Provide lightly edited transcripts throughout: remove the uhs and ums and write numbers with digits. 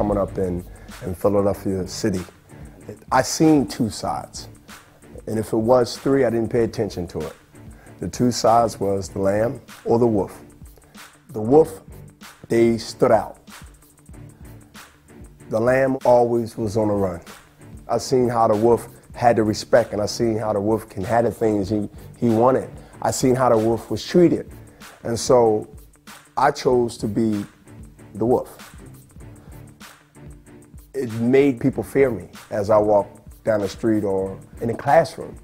coming up in Philadelphia City, I seen two sides. And if it was three, I didn't pay attention to it. The two sides was the lamb or the wolf. The wolf, they stood out. The lamb always was on the run. I seen how the wolf had the respect, and I seen how the wolf can have the things he wanted. I seen how the wolf was treated. And so I chose to be the wolf. It made people fear me as I walked down the street or in the classroom.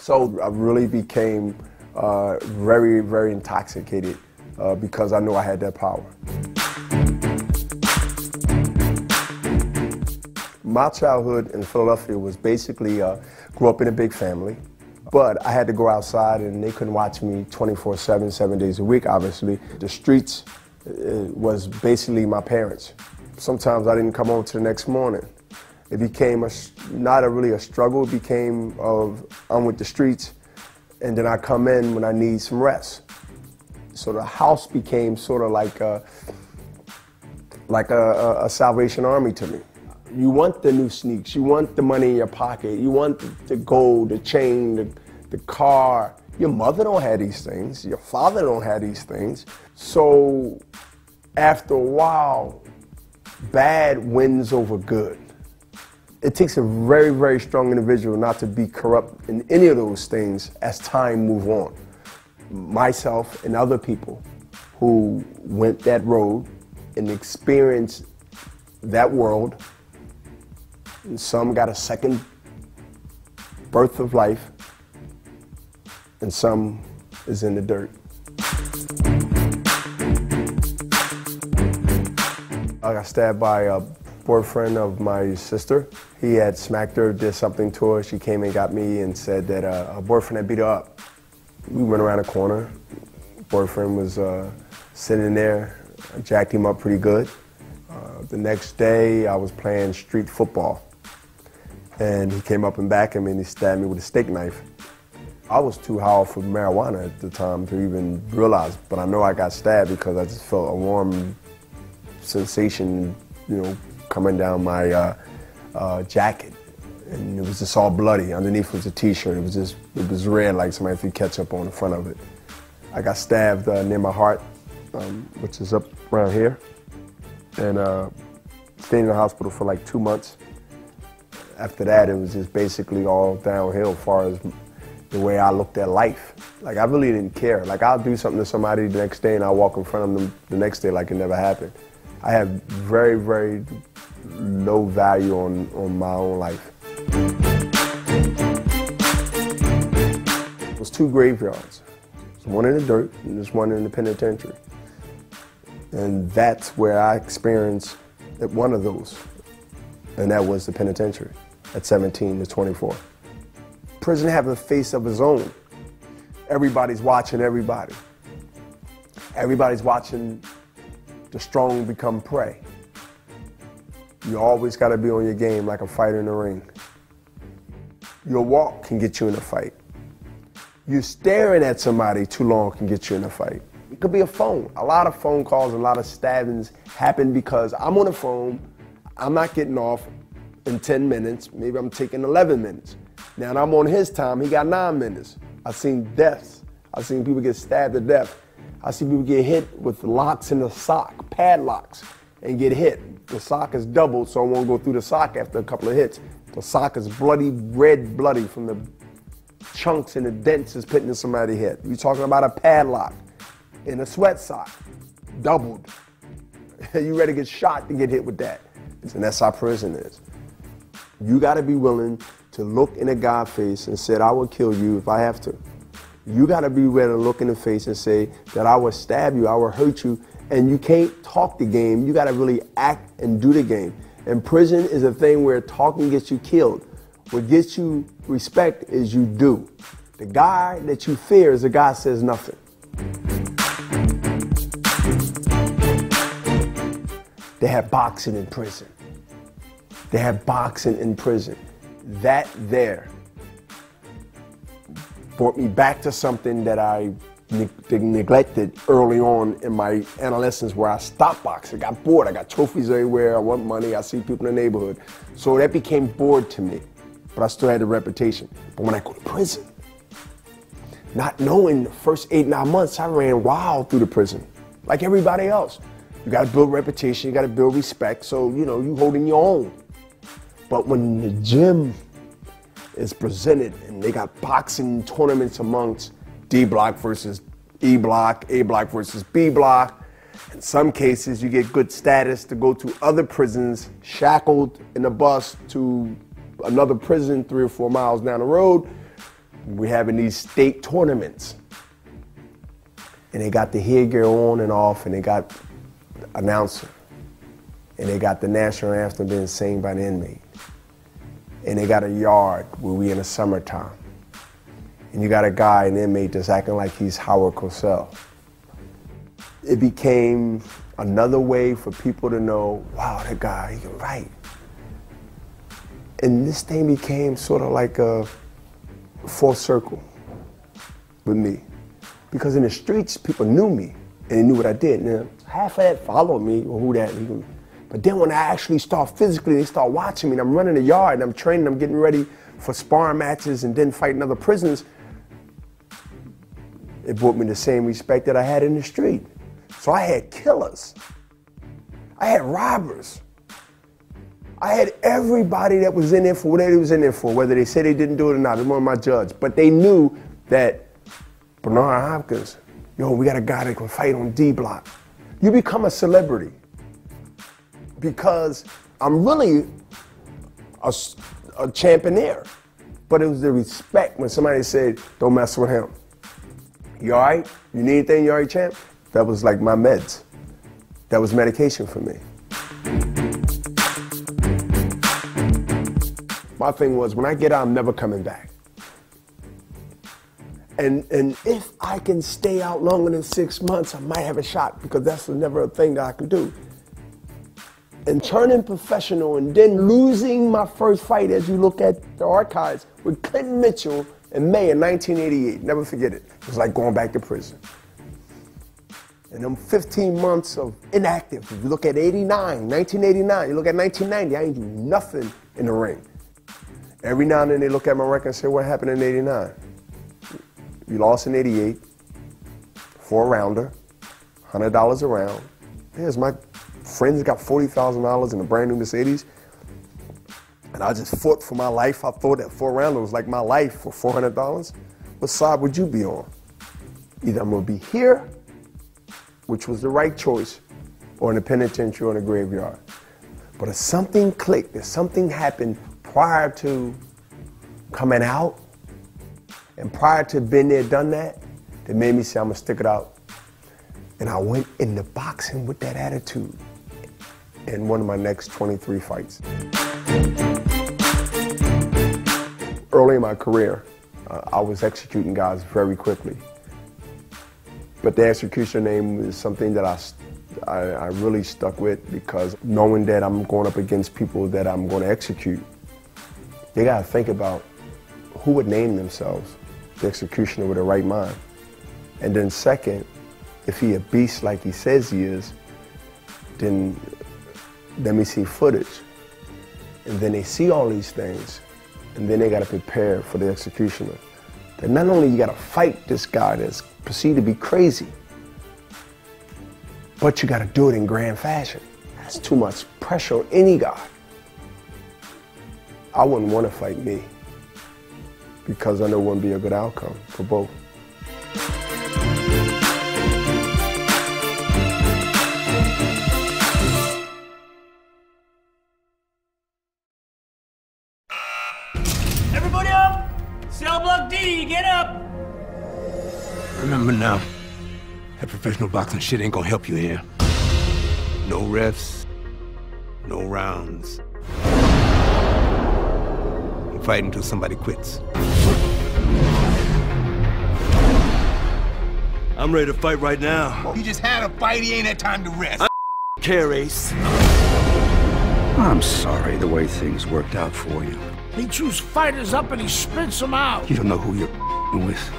So I really became very, very intoxicated because I knew I had that power. My childhood in Philadelphia was basically, grew up in a big family, but I had to go outside and they couldn't watch me 24/7, 7 days a week, obviously. The streets was basically my parents. Sometimes I didn't come home till the next morning. It became not really a struggle, it became I'm with the streets, and then I come in when I need some rest. So the house became sort of like a Salvation Army to me. You want the new sneaks, you want the money in your pocket, you want the gold, the chain, the car. Your mother don't have these things, your father don't have these things. So after a while, bad wins over good. It takes a very, very strong individual not to be corrupt in any of those things as time moves on. Myself and other people who went that road and experienced that world, and some got a second birth of life, and some is in the dirt. I got stabbed by a boyfriend of my sister. He had smacked her, did something to her. She came and got me and said that her boyfriend had beat her up. We went around the corner. Boyfriend was sitting there. I jacked him up pretty good. The next day, I was playing street football, and he came up and back at me and he stabbed me with a steak knife. I was too high for marijuana at the time to even realize, but I know I got stabbed because I just felt a warm sensation, you know, coming down my jacket, and it was just all bloody. Underneath was a t-shirt. It was red, like somebody threw ketchup on the front of it. I got stabbed near my heart, which is up around here, and stayed in the hospital for like 2 months. After that, it was just basically all downhill as far as the way I looked at life. Like, I really didn't care. Like, I'll do something to somebody the next day and I'll walk in front of them the next day like it never happened. I have very, very low value on my own life. It was two graveyards. There's one in the dirt and there's one in the penitentiary. And that's where I experienced one of those. And that was the penitentiary at 17 to 24. Prison have a face of its own. Everybody's watching everybody. Everybody's watching the strong become prey. You always got to be on your game like a fighter in the ring. Your walk can get you in a fight. You staring at somebody too long can get you in a fight. It could be a phone. A lot of phone calls, a lot of stabbings happen because I'm on the phone, I'm not getting off in 10 minutes, maybe I'm taking 11 minutes. Now I'm on his time, he got 9 minutes. I've seen deaths. I've seen people get stabbed to death. I see people get hit with locks in the sock, padlocks, and get hit. The sock is doubled, so I won't go through the sock after a couple of hits. The sock is bloody, red bloody from the chunks and the dents it's putting in somebody's head. You're talking about a padlock in a sweat sock, doubled. You ready to get shot to get hit with that. And that's how prison is. You gotta be willing to look in a guy's face and say, I will kill you if I have to. You gotta be ready to look in the face and say that I will stab you, I will hurt you, and you can't talk the game. You gotta really act and do the game. And prison is a thing where talking gets you killed. What gets you respect is you do. The guy that you fear is the guy that says nothing. They have boxing in prison. They have boxing in prison. That there brought me back to something that I neglected early on in my adolescence, where I stopped boxing. I got bored. I got trophies everywhere. I want money. I see people in the neighborhood. So that became bored to me. But I still had the reputation. But when I go to prison, not knowing the first 8-9 months, I ran wild through the prison, like everybody else. You got to build reputation. You got to build respect. So, you know, you holding your own. But when the gym is presented and they got boxing tournaments amongst D block versus E block, A block versus B block. In some cases, you get good status to go to other prisons, shackled in a bus to another prison 3 or 4 miles down the road. We're having these state tournaments. And they got the headgear on and off, and they got the announcer. And they got the national anthem being sang by the inmate. And they got a yard where we in the summertime. And you got a guy, an inmate, that's acting like he's Howard Cosell. It became another way for people to know, wow, that guy, he can write. And this thing became sort of like a full circle with me. Because in the streets, people knew me, and they knew what I did. Now, half of that followed me, or who that, but then when I actually start physically, they start watching me, and I'm running the yard, and I'm training, I'm getting ready for sparring matches and then fighting other prisons. It brought me the same respect that I had in the street. So I had killers. I had robbers. I had everybody that was in there for whatever they was in there for, whether they said they didn't do it or not. It wasn't my judge. But they knew that Bernard Hopkins, yo, we got a guy that can fight on D block. You become a celebrity because I'm really a championeer. But it was the respect when somebody said, don't mess with him. You all right? You need anything? You all right, champ? That was like my meds. That was medication for me. My thing was, when I get out, I'm never coming back. And if I can stay out longer than 6 months, I might have a shot, because that's never a thing that I can do. And turning professional and then losing my first fight, as you look at the archives, with Clinton Mitchell in May of 1988. Never forget it. It was like going back to prison. And them 15 months of inactive. If you look at 89, 1989, you look at 1990, I ain't do nothing in the ring. Every now and then they look at my record and say, what happened in 89? You lost in 88, for a rounder, $100 a round. Here's my friends got $40,000 in a brand new Mercedes. And I just fought for my life. I thought that 4 rounder was like my life for $400. What side would you be on? Either I'm gonna be here, which was the right choice, or in the penitentiary or in the graveyard. But if something clicked, if something happened prior to coming out, and prior to being there, done that made me say, I'm gonna stick it out. And I went into boxing with that attitude in one of my next 23 fights. Early in my career, I was executing guys very quickly. But the execution name is something that I really stuck with, because knowing that I'm going up against people that I'm going to execute, they got to think about who would name themselves the executioner with the right mind. And then second, if he a beast like he says he is, then let me see footage. And then they see all these things, and then they got to prepare for the executioner. That not only you got to fight this guy that's perceived to be crazy, but you got to do it in grand fashion. That's too much pressure on any guy. I wouldn't want to fight me, because I know it wouldn't be a good outcome for both. Everybody up! Cell block D, get up! Remember now, that professional boxing shit ain't gonna help you here. No refs, no rounds. You fight until somebody quits. I'm ready to fight right now. You just had a fight, he ain't had time to rest. I don't care, Ace. I'm sorry the way things worked out for you. He chews fighters up and he spits them out. You don't know who you're with.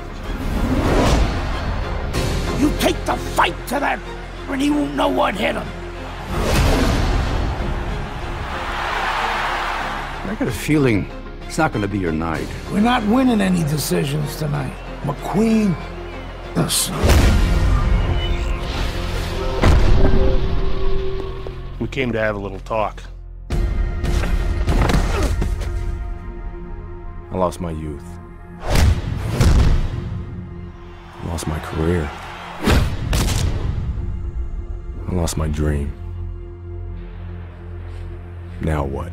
You take the fight to that, and he won't know what hit him. I got a feeling it's not going to be your night. We're not winning any decisions tonight. McQueen, the son. We came to have a little talk. I lost my youth. I lost my career. I lost my dream. Now what?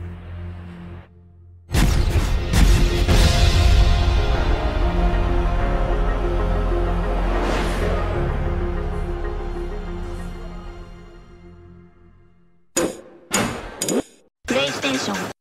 PlayStation